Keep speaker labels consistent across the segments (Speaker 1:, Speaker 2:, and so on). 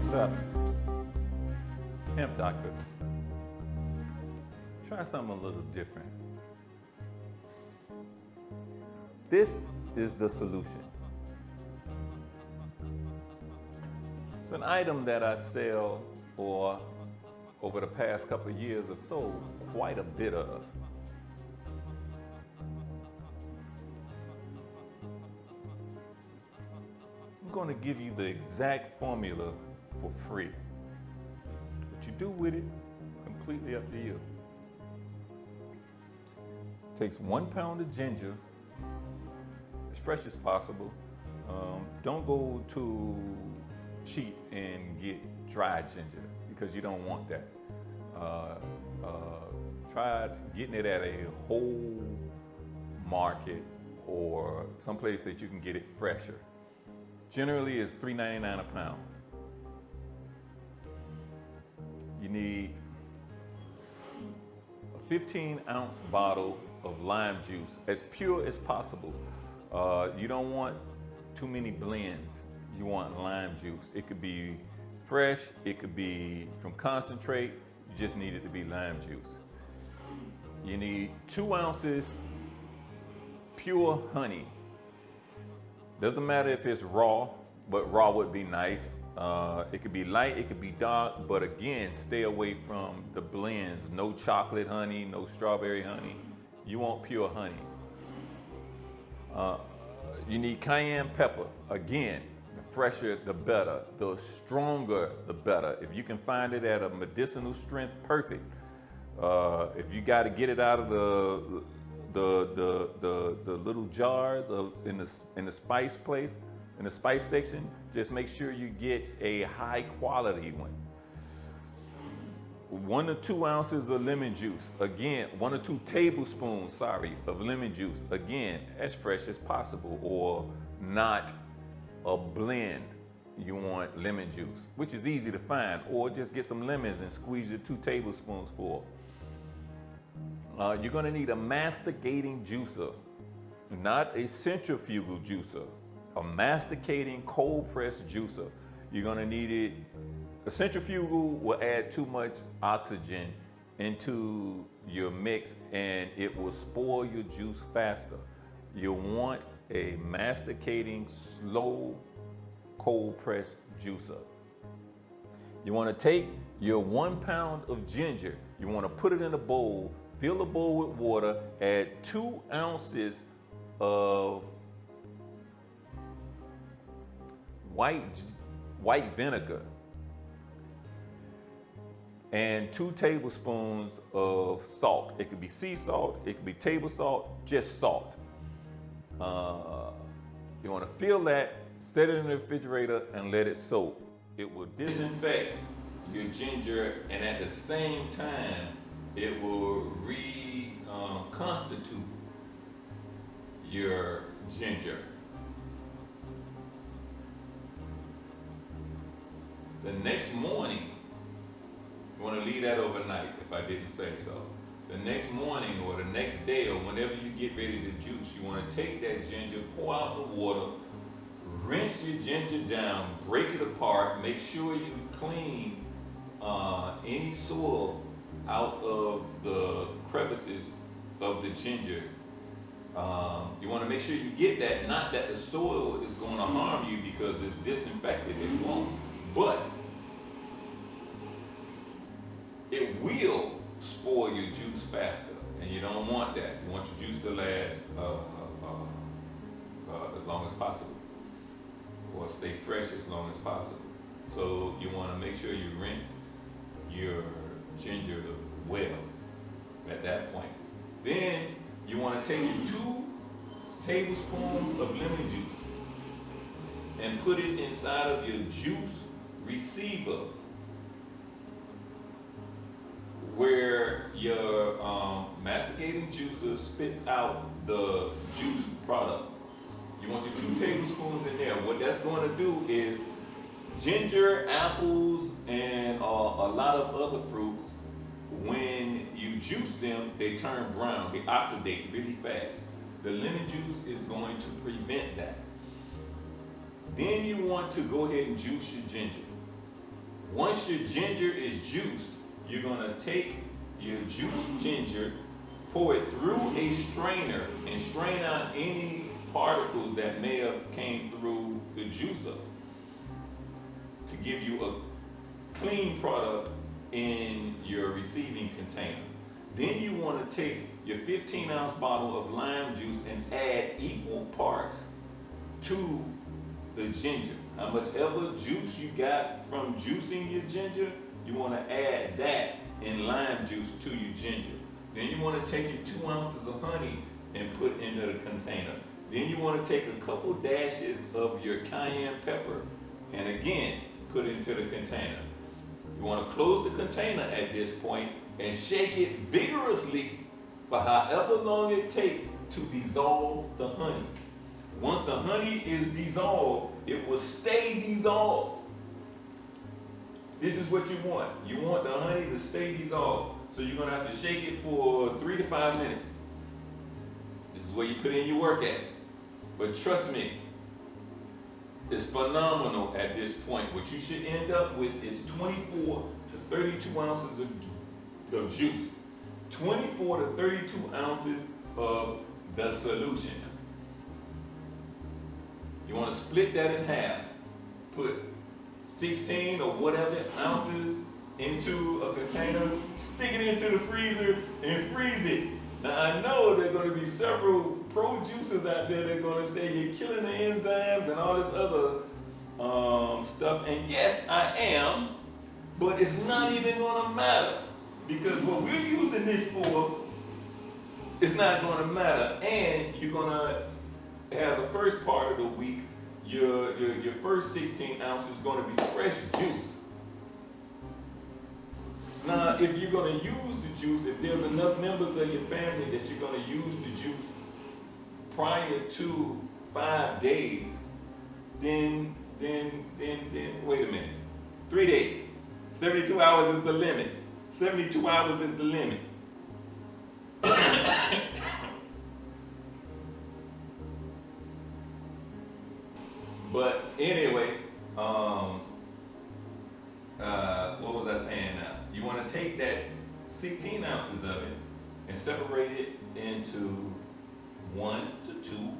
Speaker 1: What's up? Hemp doctor. Try something a little different. This is the solution. It's an item that I sell, or over the past couple of years have sold quite a bit of. I'm going to give you the exact formula for free. What you do with it is completely up to you. It takes 1 pound of ginger, as fresh as possible. Don't go too cheap and get dry ginger because you don't want that. Try getting it at a whole market or someplace that you can get it fresher. Generally, it's $3.99 a pound. You need a 15-ounce bottle of lime juice, as pure as possible. You don't want too many blends. You want lime juice. It could be fresh, it could be from concentrate. You just need it to be lime juice. You need 2 ounces pure honey. Doesn't matter if it's raw, but raw would be nice. It could be light, it could be dark, but again, stay away from the blends. No chocolate honey, no strawberry honey. You want pure honey. You need cayenne pepper. Again, the fresher, the better. The stronger, the better. If you can find it at a medicinal strength, perfect. If you got to get it out of the little jars in the spice place, in the spice section, just make sure you get a high quality one. 1 to 2 ounces of lemon juice. Again, 1 or 2 tablespoons, of lemon juice. Again, as fresh as possible, or not a blend. You want lemon juice, which is easy to find, or just get some lemons and squeeze your 2 tablespoons full. You're gonna need a masticating juicer, not a centrifugal juicer, a masticating cold press juicer. You're gonna need it. A centrifugal will add too much oxygen into your mix and it will spoil your juice faster. You want a masticating, slow, cold press juicer. You wanna take your 1 pound of ginger, you wanna put it in a bowl, fill the bowl with water, add 2 ounces of white vinegar and 2 tablespoons of salt. It could be sea salt, it could be table salt, just salt. You want to fill that, set it in the refrigerator and let it soak. It will disinfect your ginger, and at the same time it will reconstitute your ginger. The next morning, you want to leave that overnight if I didn't say so. The next morning or the next day or whenever you get ready to juice, you want to take that ginger, pour out the water, rinse your ginger down, break it apart, make sure you clean any soil out of the crevices of the ginger. You want to make sure you get that, not that the soil is going to harm you because it's disinfected, it won't. But it will spoil your juice faster, and you don't want that. You want your juice to last as long as possible, or stay fresh as long as possible. So you want to make sure you rinse your ginger well at that point. Then you want to take 2 tablespoons of lemon juice and put it inside of your juice receiver, where your masticating juicer spits out the juice product. You want your 2 tablespoons in there. What that's going to do is ginger, apples, and a lot of other fruits, when you juice them, they turn brown, they oxidate really fast. The lemon juice is going to prevent that. Then you want to go ahead and juice your ginger. Once your ginger is juiced, you're gonna take your juiced ginger, pour it through a strainer, and strain out any particles that may have came through the juicer to give you a clean product in your receiving container. Then you want to take your 15-ounce bottle of lime juice and add equal parts to the ginger. How much ever juice you got from juicing your ginger, you want to add that in lime juice to your ginger. Then you want to take your 2 ounces of honey and put into the container. Then you want to take a couple dashes of your cayenne pepper and again put into the container. You want to close the container at this point and shake it vigorously for however long it takes to dissolve the honey. Once the honey is dissolved, it will stay dissolved. This is what you want. You want the honey to stay dissolved. So you're going to have to shake it for 3 to 5 minutes. This is where you put in your work at. But trust me, it's phenomenal at this point. What you should end up with is 24 to 32 ounces of juice. 24 to 32 ounces of the solution. You want to split that in half. Put 16 or whatever ounces into a container, stick it into the freezer, and freeze it. Now I know there are going to be several producers out there that are going to say you're killing the enzymes and all this other stuff. And yes, I am, but it's not even going to matter because what we're using this for is not going to matter. And you're going to have the first part of the week, your first 16 ounces is going to be fresh juice. Now, if you're going to use the juice, if there's enough members of your family that you're going to use the juice prior to 5 days, then wait a minute. 3 days. 72 hours is the limit. 72 hours is the limit. But anyway, what was I saying now? You want to take that 16 ounces of it and separate it into 1 to 2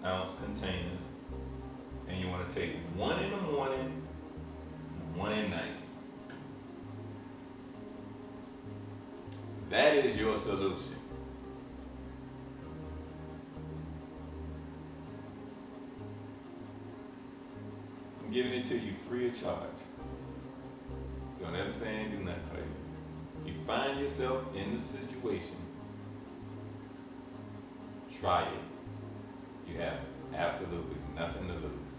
Speaker 1: ounce containers. And you want to take one in the morning, one at night. That is your solution. I'm giving it to you free of charge. Don't ever say I ain't do nothing for you. You find yourself in the situation, try it. You have absolutely nothing to lose.